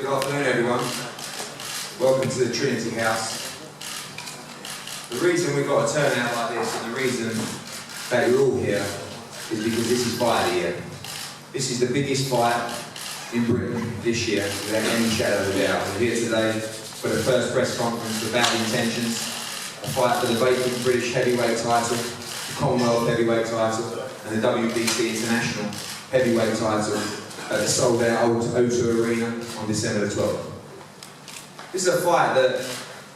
Good afternoon, everyone. Welcome to the Trinity House. The reason we've got a turnout like this, and the reason that you're all here, is because this is fight of the year. This is the biggest fight in Britain this year, without any shadow of a doubt. We're here today for the first press conference for Bout Intentions, a fight for the vacant British heavyweight title, the Commonwealth heavyweight title, and the WBC International heavyweight title at the sold-out old O2 Arena on December the 12th. This is a fight that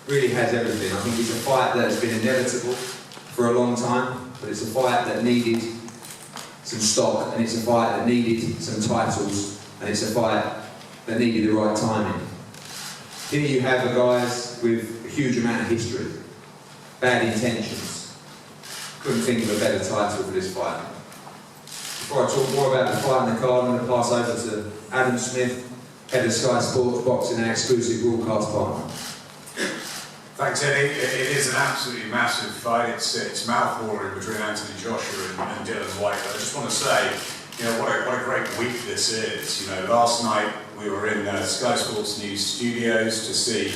really has everything. I think it's a fight that has been inevitable for a long time, but it's a fight that needed some stock, and it's a fight that needed some titles, and it's a fight that needed the right timing. Here you have a guys with a huge amount of history, bad intentions. Couldn't think of a better title for this fight. Before I talk more about the fight and the card, I'm going to pass over to Adam Smith, head of Sky Sports Boxing and exclusive broadcast partner. Thanks, Eddie. It is an absolutely massive fight. It's mouth-watering between Anthony Joshua and Dillian Whyte. But I just want to say, what a great week this is. Last night we were in Sky Sports News studios to see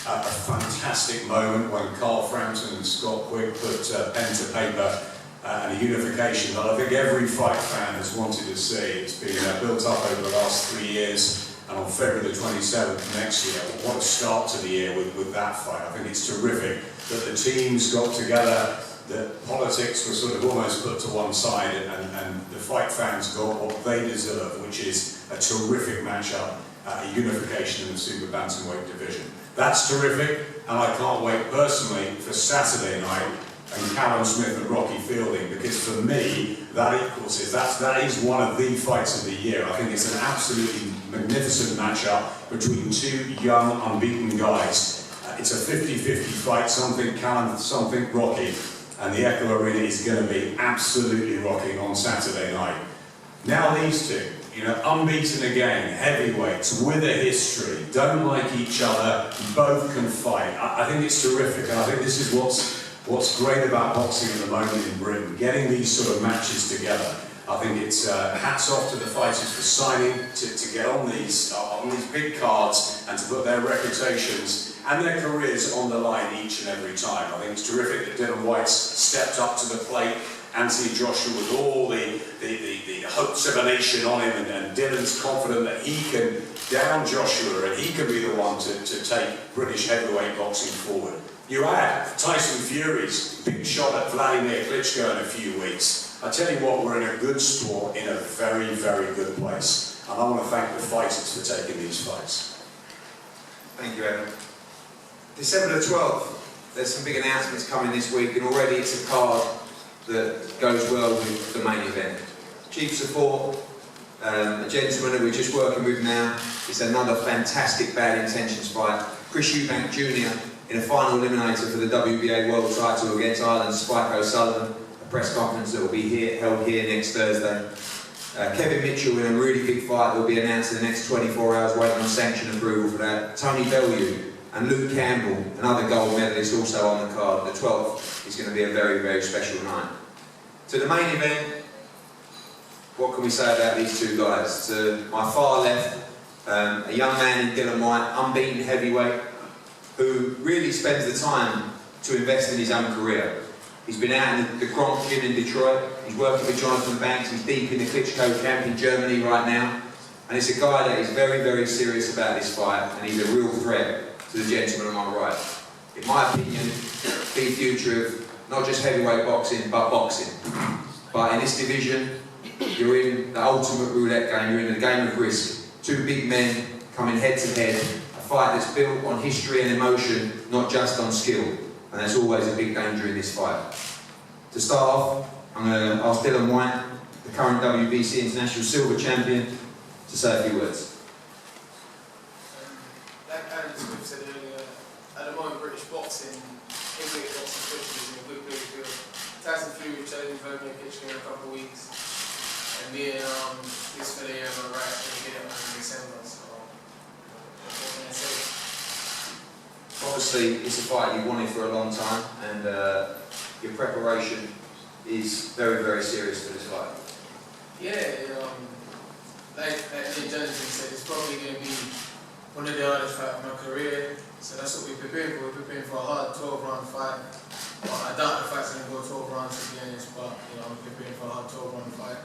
a fantastic moment when Carl Frampton and Scott Quick put pen to paper and a unification that I think every fight fan has wanted to see. It's been built up over the last 3 years. And on February the 27th next year, what a start to the year with that fight. I think it's terrific that the teams got together, that politics was sort of almost put to one side, and the fight fans got what they deserve, which is a terrific matchup, a unification in the super bantamweight division. That's terrific, and I can't wait personally for Saturday night and Callum Smith and Rocky Fielding, because for me, that equals it. That is one of the fights of the year. I think it's an absolutely magnificent matchup between two young, unbeaten guys. It's a 50-50 fight, something Callum, something Rocky, and the Echo Arena is going to be absolutely rocking on Saturday night. Now these two, unbeaten again, heavyweights, with a history, don't like each other, both can fight. I think it's terrific, and I think this is what's great about boxing at the moment in Britain, getting these sort of matches together. I think it's hats off to the fighters for signing to get on these big cards and to put their reputations and their careers on the line each and every time. I think it's terrific that Dillian Whyte's stepped up to the plate. Anthony Joshua with all the hopes of a nation on him, and Dylan's confident that he can down Joshua and he can be the one to take British heavyweight boxing forward. You add Tyson Fury's big shot at Vladimir Klitschko in a few weeks. I tell you what, we're in a good sport in a very, very good place. And I want to thank the fighters for taking these fights. Thank you, Adam. December the 12th, there's some big announcements coming this week, and already it's a card that goes well with the main event. Chief Support, a gentleman that we're just working with now. It's another fantastic Bad Intentions fight. Chris Eubank Jr. in a final eliminator for the WBA World title against Ireland's Spike O'Sullivan. A press conference that will be held here next Thursday. Kevin Mitchell in a really big fight that will be announced in the next 24 hours, waiting on sanction approval for that. Tony Bellew and Luke Campbell, another gold medalist, also on the card. The 12th is going to be a very, very special night. To the main event, what can we say about these two guys? To my far left, a young man in Dillian Whyte, unbeaten heavyweight, who really spends the time to invest in his own career. He's been out in the Gronk gym in Detroit, he's working with Jonathan Banks, he's deep in the Klitschko camp in Germany right now, and it's a guy that is very, very serious about this fight, and he's a real threat to the gentleman on my right. In my opinion, the future of not just heavyweight boxing, but boxing. But in this division, you're in the ultimate roulette game, you're in the game of risk. Two big men coming head to head, a fight that's built on history and emotion, not just on skill. And there's always a big danger in this fight. To start off, I'm going to ask Dillian Whyte, the current WBC International Silver Champion, to say a few words. Like Adam Smith said earlier, at the moment British boxing, heavyweight boxing especially, is in a good place. Tyson Fury challenging Vladimir Klitschko in a couple of weeks. And me and this fella here on the right going to get it in December. So, what can I say? Obviously, it's a fight you've wanted for a long time, and your preparation is very, very serious for this fight. Yeah, like Jonathan said, it's probably going to be one of the hardest fights of my career. So that's what we're preparing for. We're preparing for a hard 12-round fight. Well, I doubt the fight's going to go 12 rounds to be honest, but I'm preparing for a hard 12-round fight.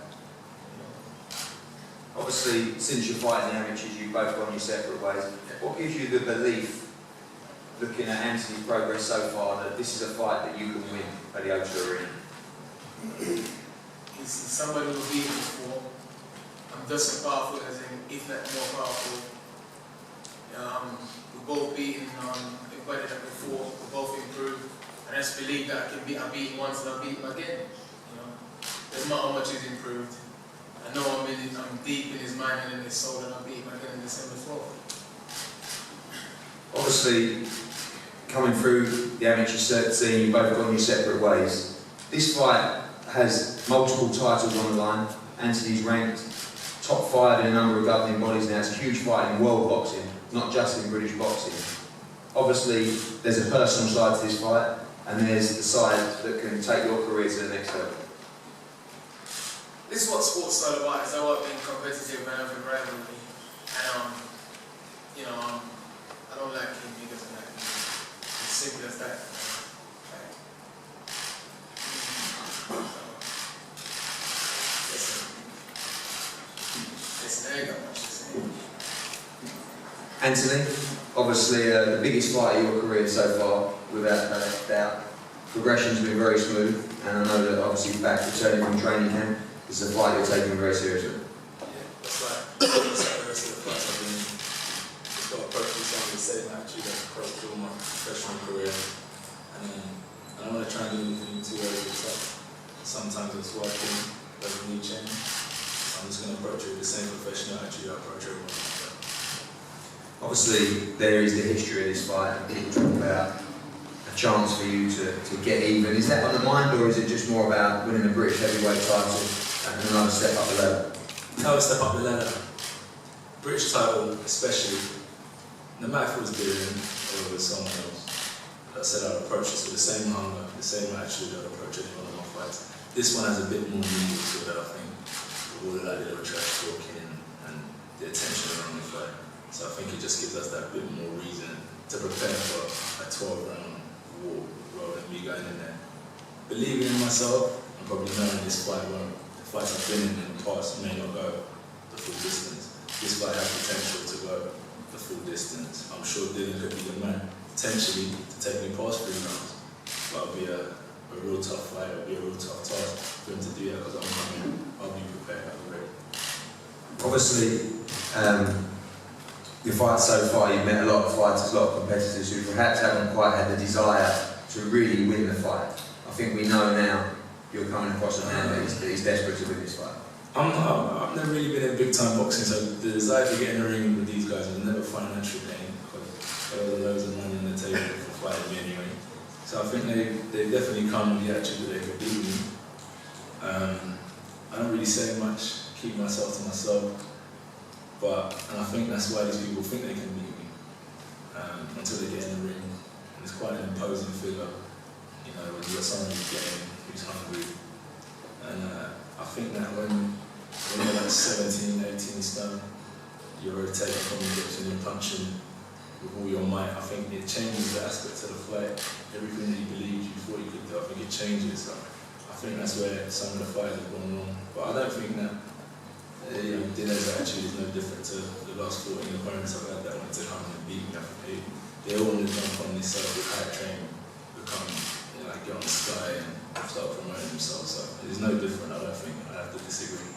Obviously, since you're fighting the amateurs, you've both gone your separate ways. What gives you the belief, looking at Anthony's progress so far, that this is a fight that you can win at the O2 Arena? He's somebody who's beaten before. I'm just as powerful as him, if not more powerful. We're both beaten everybody that before. We're both improved. And I just believe that I beat him once and I beat him again. There's not how much he's improved. I know I'm deep in his mind and in his soul, and I'll beat him again in December 12th. Obviously, coming through the amateur scene, you've both gone your separate ways. This fight has multiple titles on the line. Anthony's ranked top 5 in a number of governing bodies now. It's a huge fight in world boxing, not just in British boxing. Obviously, there's a personal side to this fight, and there's the side that can take your career to the next level. This is what sports is all about. It's all about being competitive and having rivalry. And I don't like him, he doesn't like me. It's simple as that. Listen, I ain't got much to say. Anthony, obviously the biggest fight of your career so far, without a doubt. Progression's been very smooth, and I know that obviously back returning from training camp, this is a fight you're taking very seriously. Yeah, that's like the rest of the fights I've been in. Just got to approach this on the same attitude I've approached all my professional career. And I don't want to try and do anything too early. It's like sometimes it's working, doesn't need change. So I'm just going to approach it with the same professional attitude I approach everyone. Obviously, there is the history of this fight, and people talk about a chance for you to get even. Is that on the mind, or is it just more about winning the British heavyweight title and another step up the ladder? Another step up the ladder. British title, especially. No matter if it was Dillian or it was someone else. Like I said, I'd approach this with the same hunger, the same attitude I'd approach any one of my fights. This one has a bit more meaning to it, I think, with all the like, little trash talking and the attention around the fight. So I think it just gives us that bit more reason to prepare for a 12-round war rather than me going in there believing in myself and probably knowing this fight won't. The fights I've been in the past may not go the full distance. This fight has potential to go the full distance. I'm sure Dillian could be the man potentially to take me past 3 rounds. But it'll be a real tough fight, it'll be a real tough task for him to do that because I'm coming, I'll be prepared, I'll be ready. Obviously, your fight so far, you've met a lot of fighters, a lot of competitors who perhaps haven't quite had the desire to really win the fight. I think we know now you're coming across a man that he's desperate to win this fight. I've never really been in big time boxing, so the desire to get in the ring with these guys was never financial gain because there was loads of money on the table for fighting me anyway. So I think they definitely come with the attitude that they could beat me. I don't really say much, keep myself to myself. And I think that's why these people think they can beat me until they get in the ring. And it's quite an imposing figure, when you've got someone who's getting, who's hungry. And I think that when you're like 17, 18 stone, you're rotating from your hips and you're punching with all your might. I think it changes the aspects of the fight. Everything that you believed you thought you could do, I think it changes. So I think that's where some of the fights have gone wrong. But I don't think that Dillian's attitude is no different to the last 14 opponents I've had that wanted to come and beat me. I think they all want to jump on this hype train, become, get on the sky and start promoting themselves. So it's no different, I don't think. I have to disagree.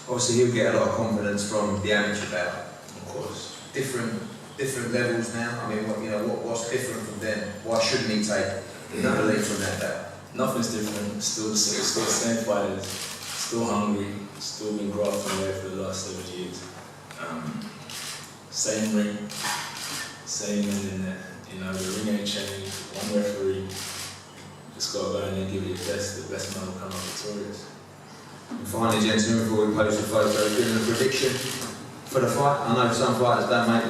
Obviously, he'll get a lot of confidence from the amateur bout. Of course. Different levels now. I mean, what's different from them? Why shouldn't he take another lead from that bout? Nothing's different. Still the same fighters. Still hungry. Still been grafting away for the last 7 years. Same ring, same men in there. The ring ain't changed. One referee. Just got to go in there and give it your best. The best man will come out victorious. And finally, gentlemen, before we post the photo, giving a prediction for the fight. I know some fighters don't make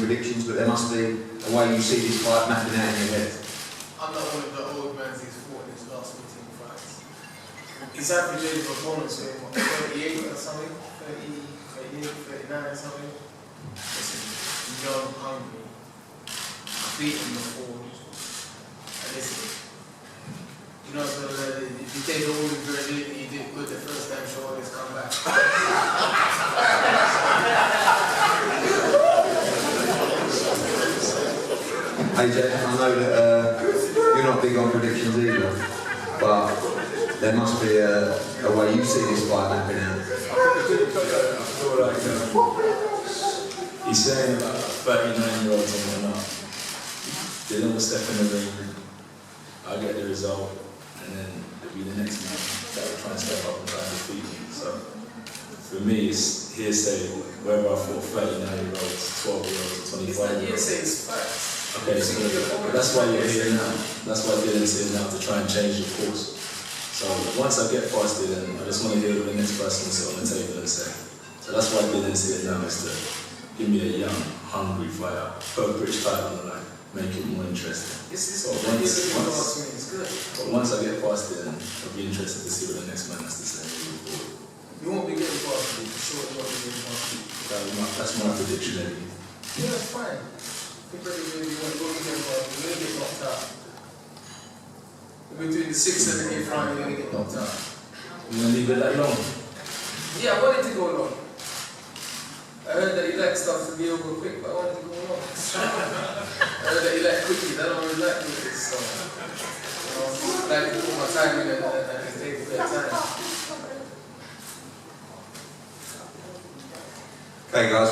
predictions, but there must be a way you see this fight mapping out in your head. I'm not one of the old men who's fought in his last 14 fights. His average age of opponents were what, 38 or something? 30, 38, 39 or something? Listen, young, hungry. I've beaten him before. And listen, you know, so if you take all the credit, you did good the first time, show always come back. Hey Jeff, I know that you're not big on predictions either, but there must be a way you see this fight mapping out. I feel like he's saying about 39-year-olds and whatnot. They don't step in the ring, I'll get the result, and then it'll be the next man that will try and step up and try and defeat me. So for me, it's hearsay whether I fought 39-year-olds, 12-year-olds, or 25-year-olds. It's not hearsay, it's facts. Okay, so that's why you're here now. That's why Dylan's here now, to try and change the course. So once I get past Dylan, I just want to hear what the next person will sit on the table and say. So that's why Dylan's here now, is to give me a young, hungry fighter, put a British title on the line, make it more interesting. It's But good. once I get past Dylan, I'll be interested to see what the next man has to say. You won't be getting past me, for sure you won't be getting past me. That's my prediction, Eddie. Yeah, that's fine. If you want to go get past me, you're going to get knocked out. Between the 6th and the 8th round, you're going to get knocked out. You gonna leave it that long? Yeah, I wanted to go long. I heard that you like stuff to be over quick, but I wanted to go long. I heard that you like quickies, I don't really like quickies, so I like to put my time in and take a bit of time. Okay guys,